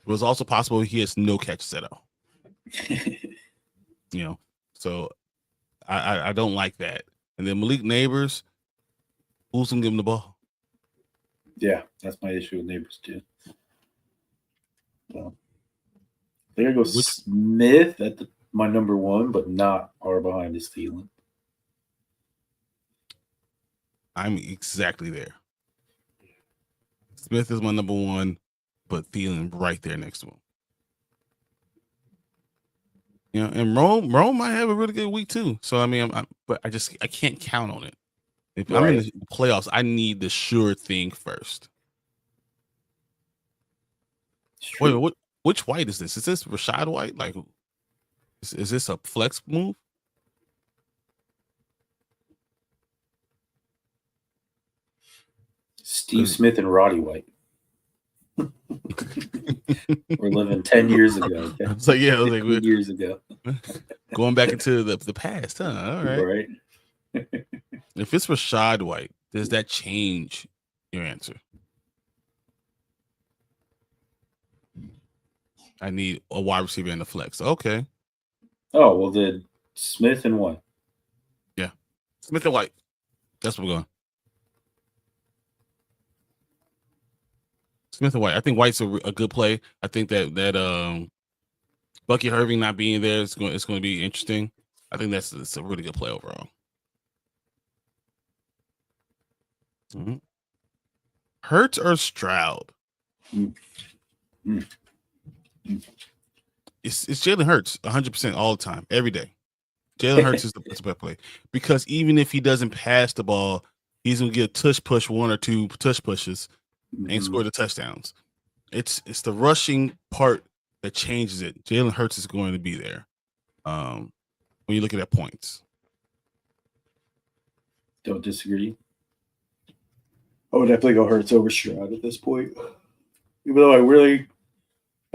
It was also possible he has no catches at all. So I don't like that. And then Malik Nabers, who's going to give him the ball? Yeah, that's my issue with Nabers too. So there goes Smith at my number 1, but not far behind his Thielen. I'm exactly there. Smith is my number 1, but Thielen right there next to him. And Rome might have a really good week too. So I mean, I can't count on it. If I'm in the playoffs, I need the sure thing first. Wait, which White is this? Is this Rashad White? Like, is this a flex move? Steve Smith and Roddy White. We're living 10 years ago. Okay? I was like, 10 years ago. Going back into the past, huh? All right. If it's Rashad White, does that change your answer? I need a wide receiver in the flex. Okay. Oh, well, then Smith and White. Yeah. Smith and White. That's where we're going. Smith and White. I think White's a good play. I think that Bucky Irving not being there is going to be interesting. I think it's a really good play overall. Mm-hmm. Hurts or Stroud? It's Jalen Hurts 100% all the time, every day. Jalen Hurts is the best play because even if he doesn't pass the ball, he's gonna get a push 1 or 2 tush pushes and score the touchdowns. It's the rushing part that changes it. Jalen Hurts is going to be there when you look at that points. Don't disagree. I would definitely go Hurts over Stroud at this point. Even though I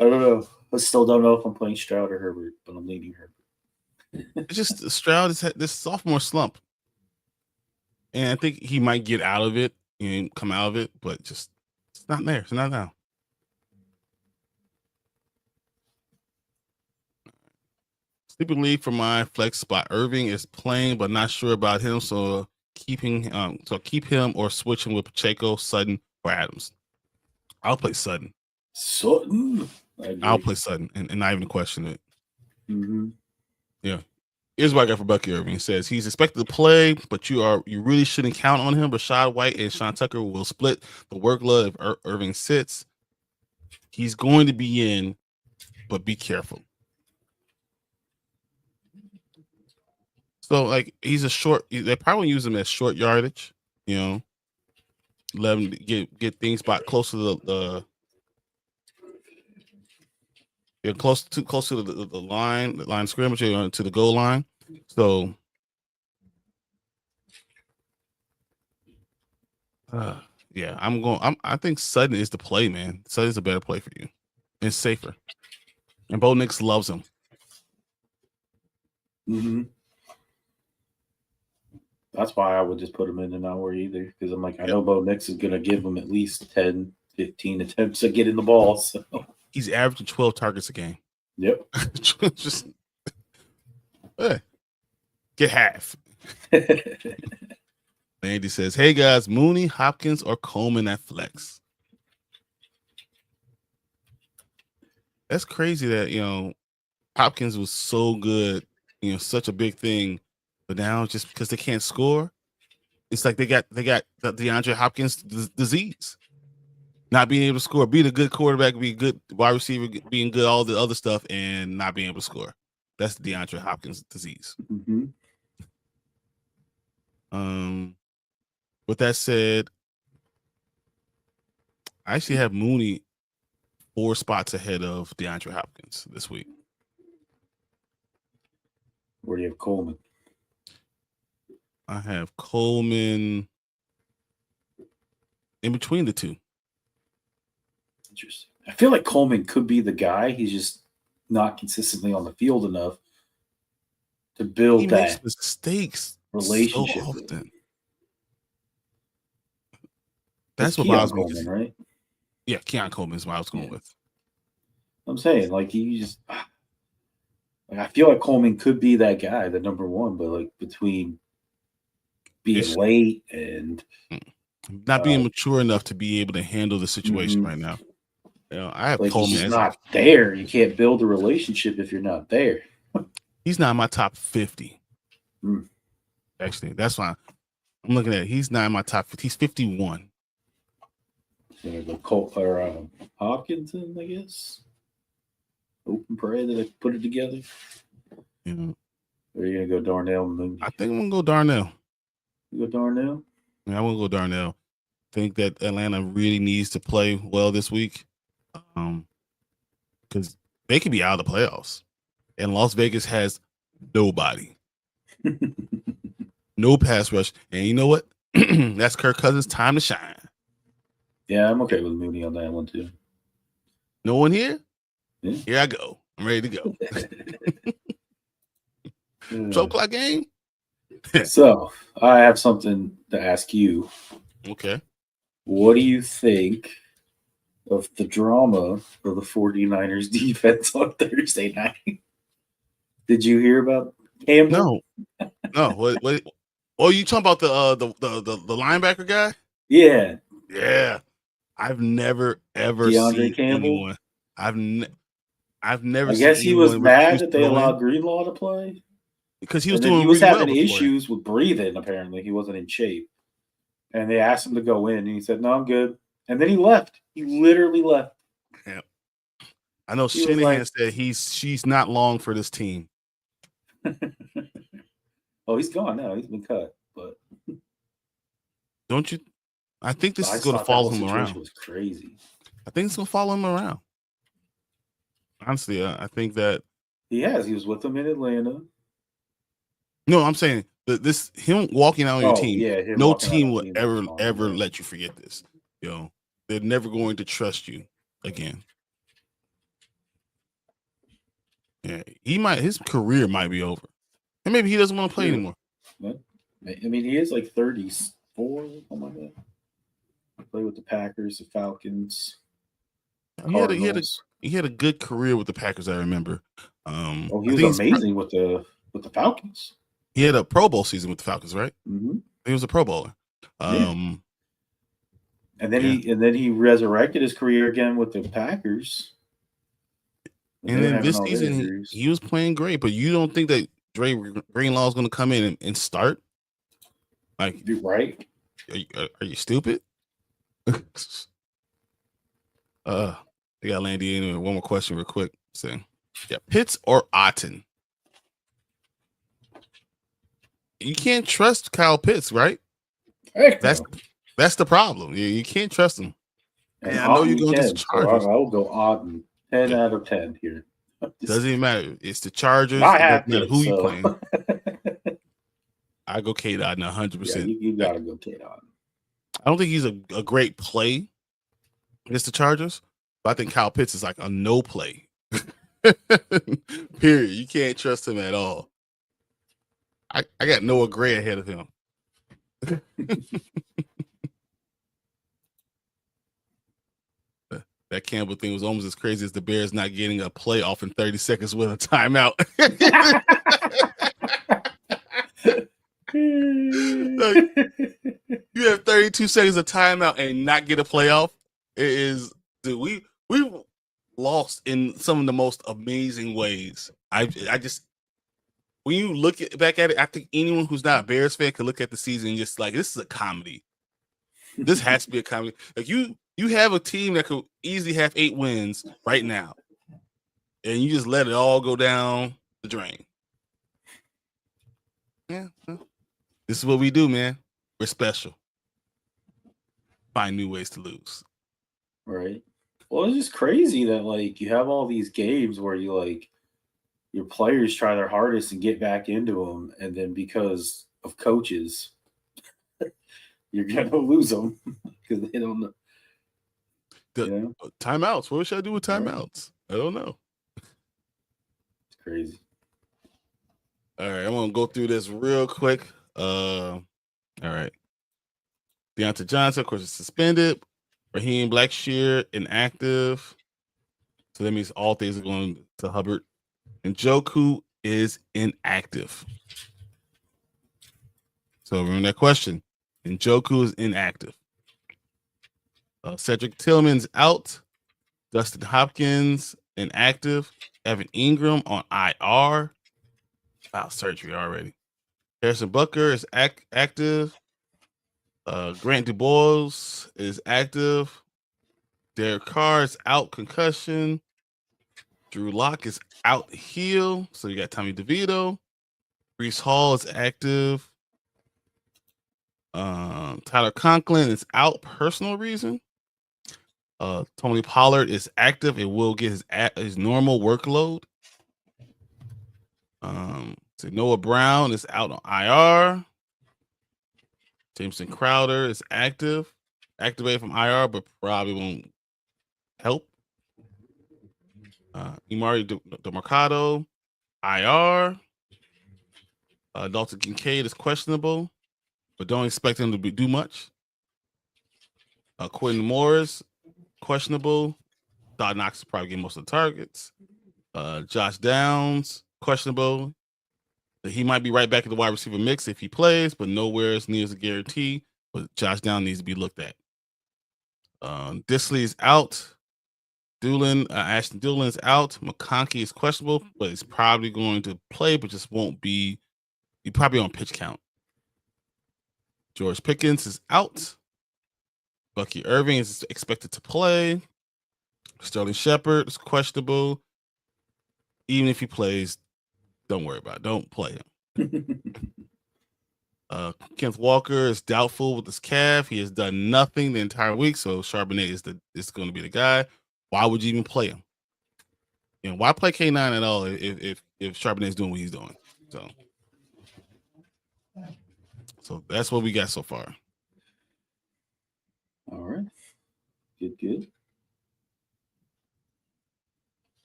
don't know. I still don't know if I'm playing Stroud or Herbert, but I'm leaning Herbert. It's just Stroud has had this sophomore slump. And I think he might get out of it and come out of it, but just it's not there. It's not now. Sleeping league for my flex spot. Irving is playing, but not sure about him. So keep him or switch him with Pacheco, Sutton, or Adams. I'll play Sutton. Sutton? I'll play Sutton and not even question it. Mm-hmm. Yeah. Here's what I got for Bucky Irving. It says he's expected to play, but you really shouldn't count on him. Rashad White and Sean Tucker will split the workload if Irving sits. He's going to be in, but be careful. So, like, he's a short. They probably use him as short yardage. Let him get things back close to the close to the line scrimmage, to the goal line. So, yeah, I think Sutton is the play, man. Sutton's a better play for you. It's safer, and Bo Nix loves him. Mm-hmm. That's why I would just put him in and not worry either, because I'm like, I know Bo Nix is going to give him at least 10, 15 attempts at getting the ball. So he's averaging 12 targets a game. Yep. Just get half. Andy says, hey guys, Mooney, Hopkins, or Coleman at flex. That's crazy that Hopkins was so good, such a big thing, but now just because they can't score, it's like they got the DeAndre Hopkins disease. Not being able to score, being a good quarterback, being a good wide receiver, being good, all the other stuff, and not being able to score. That's the DeAndre Hopkins disease. Mm-hmm. With that said, I actually have Mooney 4 spots ahead of DeAndre Hopkins this week. Where do you have Coleman? I have Coleman in between the two. Interesting. I feel like Coleman could be the guy. He's just not consistently on the field enough to build that makes mistakes relationship. so often. That's what bothers me. Coleman, right? Yeah, Keon Coleman is what I was going with. I'm saying, like, he just I feel like Coleman could be that guy, the number one, but like between being late and not being mature enough to be able to handle the situation right now. You know, I have Coleman. He's not there. You can't build a relationship if you're not there. He's not in my top 50. Actually, that's why I'm looking at it. He's not in my top 50. He's 51. Or Hopkins, I guess. Open pray that I put it together. You know, or are you gonna go Darnell Mooney? I think I'm gonna go Darnell. You go Darnell? Yeah, I'm gonna go Darnell. I think that Atlanta really needs to play well this week, because they could be out of the playoffs, and Las Vegas has nobody, no pass rush, and you know what? That's Kirk Cousins' time to shine. Yeah, I'm okay with Mooney on that one too. No one here? Yeah. Here I go. I'm ready to go. 12 o'clock game? So, I have something to ask you. Okay. What do you think of the drama of the 49ers defense on Thursday night? Did you hear about Campbell? No. What? Oh, you talking about the linebacker guy? Yeah. Yeah. I've never ever DeAndre seen Campbell? anyone. I've never. I guess he was mad that they allowed Greenlaw to play because he was doing. He was having well issues with breathing. Apparently, he wasn't in shape, and they asked him to go in, and he said, "No, I'm good." And then he left. He literally left. Yeah. I know Shanahan said she's not long for this team. Oh, he's gone now. He's been cut. But don't you? I think this is going to follow him around. Was crazy. I think it's going to follow him around. Honestly, I think that he has. He was with them in Atlanta. No, I'm saying that him walking out on your team. Yeah, no team will ever let you forget this. You know, they're never going to trust you again. Yeah, his career might be over, and maybe he doesn't want to play anymore. I mean, he is like 34, something like that. Play with the Packers, the Falcons. He had a good career with the Packers. I remember. He was amazing with the Falcons. He had a Pro Bowl season with the Falcons, right? Mm-hmm. He was a Pro Bowler. And then he resurrected his career again with the Packers. And then this season he was playing great. But you don't think that Dre Greenlaw is going to come in and start? Like, right? Are you stupid? They got Landy in. One more question, real quick. Pitts or Otten? You can't trust Kyle Pitts, right? That's the problem. You can't trust him. And I know you're going to the Chargers. I will go Otten. 10 out of 10 here. Doesn't even matter. It's the Chargers. I have to. Who you playing? I go Kate Otten 100%. Yeah, you got to go Kate Otten. I don't think he's a great play against the Chargers, but I think Kyle Pitts is like a no play. Period. You can't trust him at all. I got Noah Gray ahead of him. That Campbell thing was almost as crazy as the Bears not getting a playoff in 30 seconds with a timeout. You have 32 seconds of timeout and not get a playoff. It is, dude, we lost in some of the most amazing ways. I just, when you look back at it, I think anyone who's not a Bears fan could look at the season and just like, this is a comedy. This has to be a comedy. Like you have a team that could easily have 8 wins right now, and you just let it all go down the drain. Yeah, this is what we do, man. We're special. Find new ways to lose. Right. Well, it's just crazy that like you have all these games where you like your players try their hardest and get back into them, and then because of coaches, you're gonna lose them because they don't know. The timeouts. What should I do with timeouts? I don't know. It's crazy. All right, I'm gonna go through this real quick. All right. Deontay Johnson, of course, is suspended. Raheem Blackshear, inactive. So that means all things are going to Hubbard. And Njoku is inactive. So remember that question. Njoku is inactive. Cedric Tillman's out. Dustin Hopkins inactive. Evan Ingram on IR. Wow, surgery already. Harrison Butker is active. Grant DuBois is active. Derek Carr is out, concussion. Drew Lock is out, heel. So you got Tommy DeVito. Breece Hall is active. Tyler Conklin is out, personal reason. Tony Pollard is active and will get his normal workload. So Noah Brown is out on IR. Jameson Crowder is activated from IR, but probably won't help. Imari DeMarcado, IR. Dalton Kincaid is questionable, but don't expect him to do much. Quentin Morris, questionable. Todd Knox will probably get most of the targets. Josh Downs, questionable. He might be right back in the wide receiver mix if he plays, but nowhere as near as a guarantee. But Josh Downs needs to be looked at. Disley is out. Ashton Dulin is out. McConkey is questionable, but he's probably going to play, but just won't be. He probably on pitch count. George Pickens is out. Bucky Irving is expected to play. Sterling Shepard is questionable. Even if he plays, don't worry about it. Don't play him. Kenneth Walker is doubtful with his calf. He has done nothing the entire week, so Charbonnet is going to be the guy. Why would you even play him? You know, why play K9 at all if Charbonnet is doing what he's doing? So that's what we got so far. All right. Good.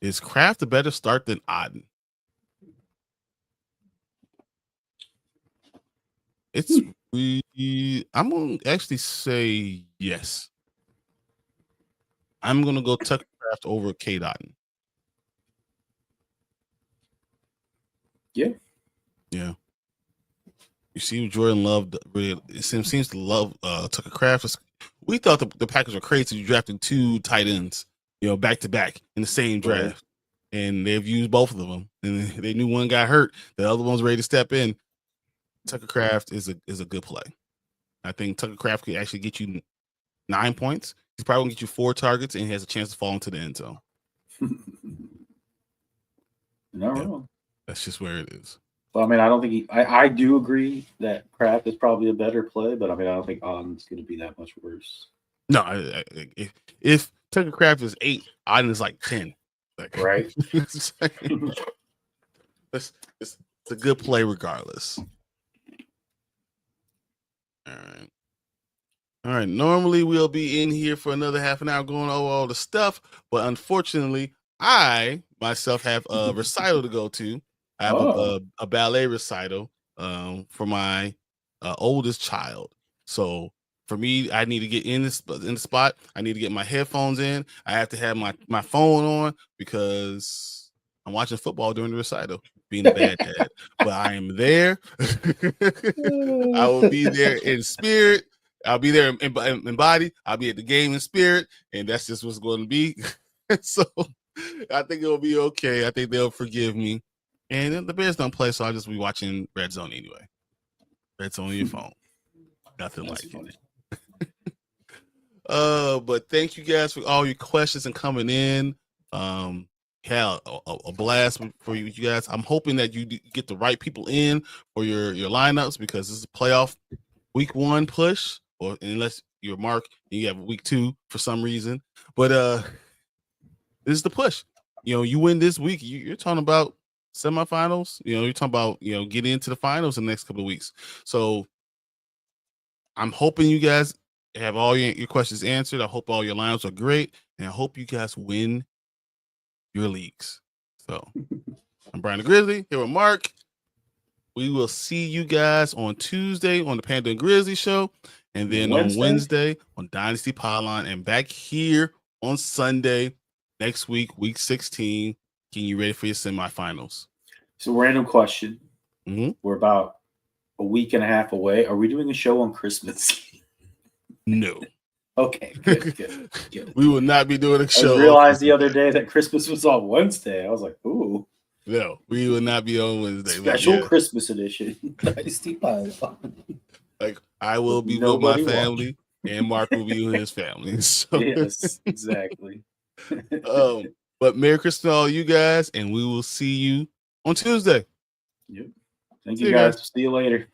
Is Kraft a better start than Odden? I'm going to actually say yes. I'm going to go Tucker Kraft over Cade Otton. Yeah. You see, Jordan Love really seems to love Tucker Kraft. We thought the Packers were crazy. You drafted 2 tight ends, back to back in the same draft, and they've used both of them. And they knew one got hurt, the other one's ready to step in. Tucker Kraft is a good play. I think Tucker Kraft could actually get you 9 points. He's probably gonna get you 4 targets, and he has a chance to fall into the end zone. Not wrong. That's just where it is. Well, I mean, I don't think I do agree that Kraft is probably a better play, but I mean, I don't think Otten's going to be that much worse. No, if Tucker Kraft is 8, Otten is like 10. Right. It's a good play regardless. All right. Normally we'll be in here for another half an hour going over all the stuff, but unfortunately, I myself have a recital to go to. I have a ballet recital for my oldest child. So for me, I need to get in the spot. I need to get my headphones in. I have to have my phone on because I'm watching football during the recital, being a bad dad. But I am there. I will be there in spirit. I'll be there in body. I'll be at the game in spirit, and that's just what's going to be. So I think it'll be okay. I think they'll forgive me. And the Bears don't play, so I'll just be watching Red Zone anyway. Red Zone on your phone. Nothing that's like funny. It. But thank you guys for all your questions and coming in. Had a blast for you guys. I'm hoping that you get the right people in for your lineups because this is a playoff week 1 push, or unless you're Mark and you have week 2 for some reason. But this is the push. You win this week, you're talking about semifinals. You're talking about getting into the finals in the next couple of weeks. So I'm hoping you guys have all your questions answered. I hope all your lineups are great, and I hope you guys win your leagues. So I'm Brian the Grizzly here with Mark. We will see you guys on Tuesday on the Panda and Grizzly show, and then on Wednesday on Dynasty Pylon, and back here on Sunday next week, week 16, getting you ready for your semifinals. So, random question. Mm-hmm. We're about a week and a half away. Are we doing a show on Christmas? No. Okay, good. We will not be doing a show. I realized the other day that Christmas was on Wednesday. I was like, ooh. No, we will not be on Wednesday. Special Christmas edition. Dynasty Pylon. Like, I will be with my family, and Mark will be with his family. So. Yes, exactly. But Merry Christmas to all you guys, and we will see you on Tuesday. Yep. Thank you guys. See you later.